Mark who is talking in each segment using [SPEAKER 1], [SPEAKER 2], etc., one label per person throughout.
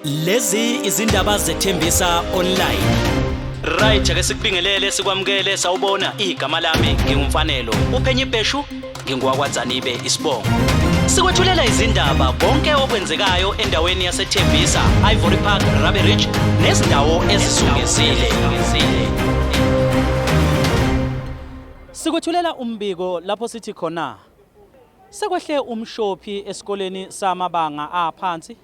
[SPEAKER 1] Lezi izindaba zethembisa online. Right ake sikubingelele sikwamukele sawubona igama lami ngingumfanelo uphenye ibheshu ngingwakwaZanibe isibongo. Sikwethulela izindaba konke okwenzekayo endaweni yaseThembisa, Ivory Park, Rabbe Ridge nezindawo ezisungezile. Sikwethulela umbiko lapho sithi khona sekwehle umshophi esikoleni samabanga aphansi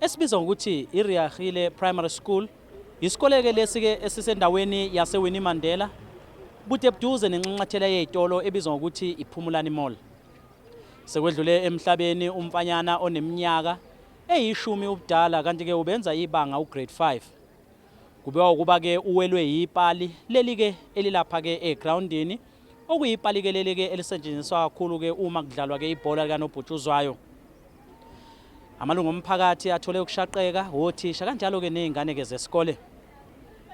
[SPEAKER 1] esibizwa ukuthi iRiahile Primary School. Isikole ke lesike esisendaweni yaseWinnie Mandela bude buduze nenxanxathela yezitolo ebizwa ngokuthi iPhumulani Mall. Sekwedlule emhlabeni umfanyana oneminyaka eyishumi ubudala kanti ke ubenza ibanga ugrade 5. Kubewa ukuba ke uwelwe yipali leli ke elilapha ke egroundini okuyipali ke leli ke elisetshenziswa kakhulu ke uma kudlalwa ke ibhola likanobhutshuzwayo. Amalungu omphakathi athole ukushaqeka othisha kanjalo ke nezingane ke zesikole.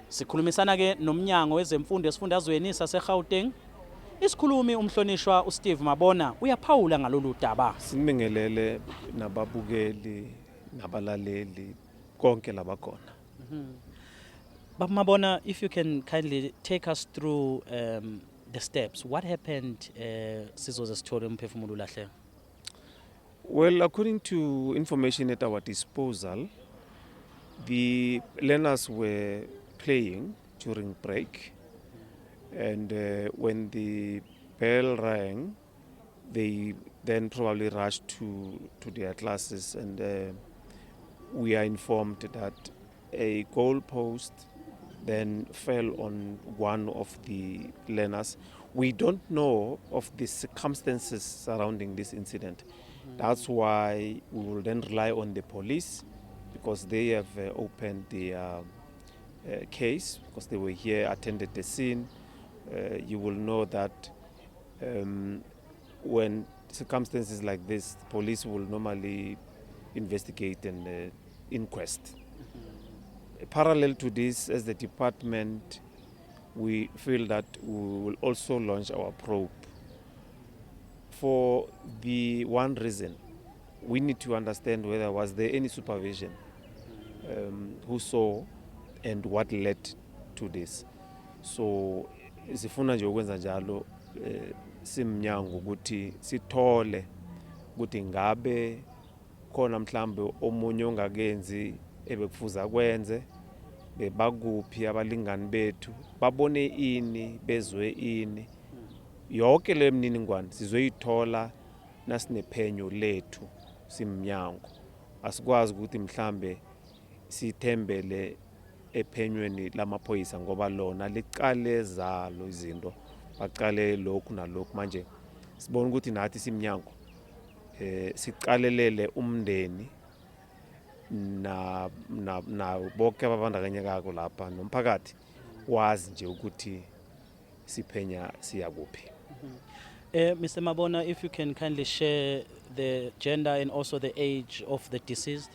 [SPEAKER 1] Sikhulumisana ke nomnyango wezemfundo esifundazweni saseGauteng. Isikhulumi umhlonishwa uSteve Mabona uyaphawula ngalolu daba.
[SPEAKER 2] Sinibingelele nababukeli nabalaleli konke labakhona.
[SPEAKER 1] Baba Mabona, if you can kindly take us through the steps. What happened sizoze sithole umphefumulo lahle?
[SPEAKER 2] Well, according to information at our disposal, the learners were playing during break, and when the bell rang, they then probably rushed to their classes, and we are informed that a goal post then fell on one of the learners. We don't know of the circumstances surrounding this incident. That's why we will then rely on the police, because they have opened the case, because they were here, attended the scene. You will know that when circumstances like this, police will normally investigate and inquest. Parallel to this, as the department, we feel that we will also launch our probe. For the one reason, we need to understand whether was there any supervision, who saw and what led to this. So sifuna nje ukwenza njalo simnyango ukuthi sithole ukuthi ngabe khona mhlambe omunye ongakenzi ebekufuza kwenze, bebakuphi abalingani bethu, babone ini, bezwe ini. Yonke le mniningwane sizoyithola nasinephenyo lethu simnyango. Asikwazi ukuthi mhlambe sithembele ephenyweni lamaphoyisa ngoba lona liqale zalo izinto, baqale lokhu nalokhu. Manje sibona ukuthi nathi simnyango siqalelele umndeni na bonke ababandakanyekayo lapha nomphakathi wazi nje ukuthi siphenya siya kuphi.
[SPEAKER 1] Mr. Mabona, if you can kindly share the gender and also the age of the deceased.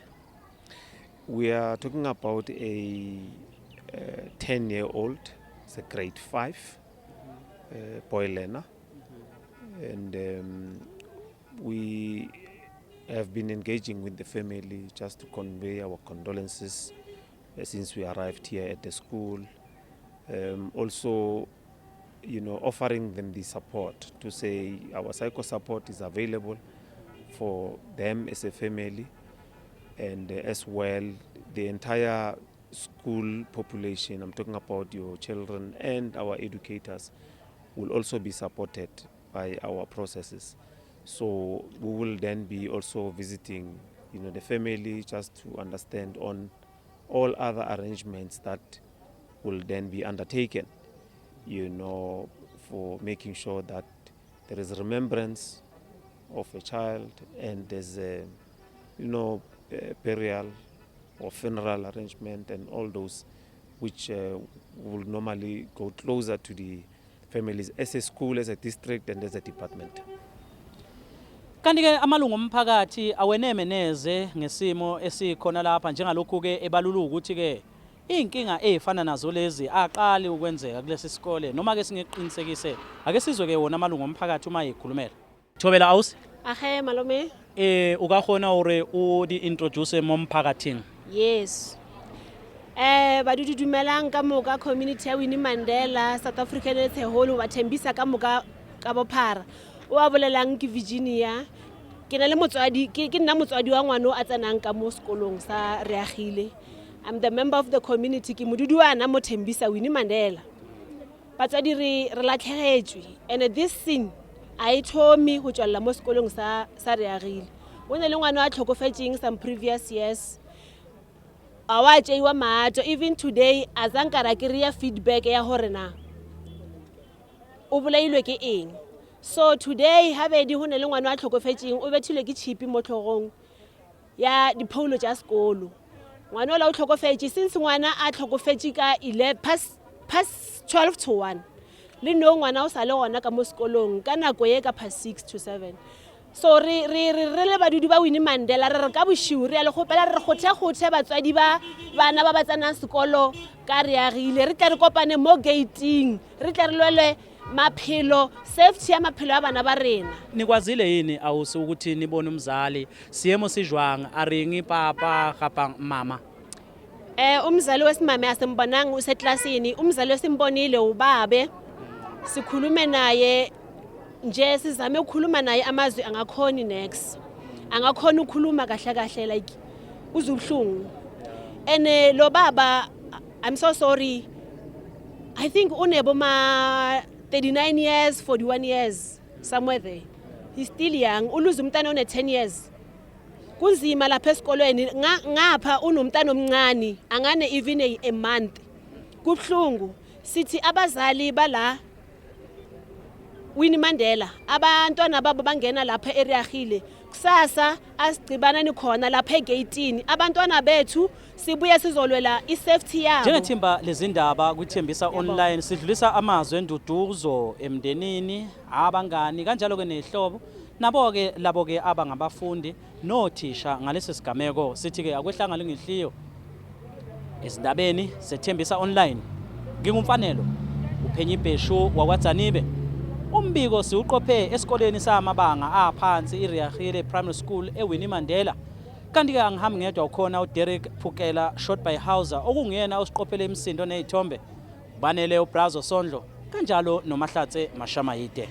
[SPEAKER 2] We are talking about a 10-year-old, it's a grade 5 boy learner, and we have been engaging with the family just to convey our condolences since we arrived here at the school. Also, offering them the support to say our psycho support is available for them as a family, and as well the entire school population, I'm talking about your children and our educators, will also be supported by our processes. So we will then be also visiting the family just to understand on all other arrangements that will then be undertaken for making sure that there is remembrance of a child, and there's a burial or funeral arrangement and all those which will normally go closer to the families as a school, as a district, and as a department.
[SPEAKER 1] Kanti ke amalungu omphakathi aweneme neze ngesimo esikhona lapha njengalokhu ke ebalula ukuthi ke inkinga ezifana nazo lezi aqali ukwenzeka kulesi sikole noma ke singeqinisekise ake sizwe ke wona amalungu omphakathi uma ekhulumela. Thobela ausi.
[SPEAKER 3] Ahe malome.
[SPEAKER 1] Ukagona hore o di introduce mo mphakathing.
[SPEAKER 3] Yes. Badudu dumelang ka moka community ya Winnie Mandela, South African as a whole, wa thembisa ka moka ka bophara. O a bolelang ke Virginia. Ke na le motswadi, ke nna motswadi wa ngwana o a tsenang ka mo sekolong sa Reagile. I'm the member of the community, ke moduduana mo thembisa Winnie Mandela. Batswadi re latlhegetswe, and this scene a ithomi go tswalla mo sekolong sa Reagile. O ne le ngwana a tlhokofetseng some previous years. Awa tseiwa maato, even today azankara ke ria feedback ya hore na o bolailwe ke eng. So today habedi ho ne le ngwana a tlhokofetseng o bethilwe ke chipi mo tlhogong ya dipholo tsa sekolo. Ngwana ola o tlhokofetse since ngwana a tlhokofetse ka 11 past 12 to 1. Le no ngwana o sa le gona ka mo sekolong ka nako ye ka past 6 to 7. So re le badudi ba Winnie Mandela re ka boshiu re a le gopela re gothe batswadi ba bana ba tsanang sekolo ka Reagile re tla re kopane mo gating re tla re lwele maphelo safety ya maphelo ya bana ba rena.
[SPEAKER 1] Nikwazile yini awusi ukuthi nibone umzali siyemo sijwang aringi papa gapa mama?
[SPEAKER 3] Umzali wesimame asimbonanga useklasini, umzali wesimbonile ubabe. Sikhulume naye nje sizame ukukhuluma naye amazwi angakhoni next. Angakhona ukukhuluma kahle like uzubhlungu. And lo baba, I'm so sorry. I think unebo ma 39 years, 41 years, somewhere there. He's still young. Uluza umntana one 10 years. Kunzima lapha esikolweni ngapha unomntana omncane angane even a month. Kubhlungu. Sithi abazali bala Winnie Mandela abantwana babo bangena lapha eReagile kusasa asigcibana nikhona lapha egateini abantwana bethu sibuye sizolwela isafety yabo.
[SPEAKER 1] Njengethimba lezindaba kuthembisa online sidlulisa amazwi enduduzo emndenini abangani kanjalo ke nehlobo nabo ke labo ke abangabafundi nothisha ngalesi sigameko sithi ke akwehlanga ngihliyo ezindabeni sethembisa online. Ngingumfanelo uPhenyi Bheshu wakwaDzanibe. Umbiko siuqophe esikoleni samabanga aphansi iReagile Primary School eWinnie Mandela. Kanti ke angihambi ngedwa ukhona uDerek Phukela shot by Hauser okungiyena osiqophele imisindo nezithombe. Banele uBrazo Sondlo kanjalo noMahlatse Mashamayide.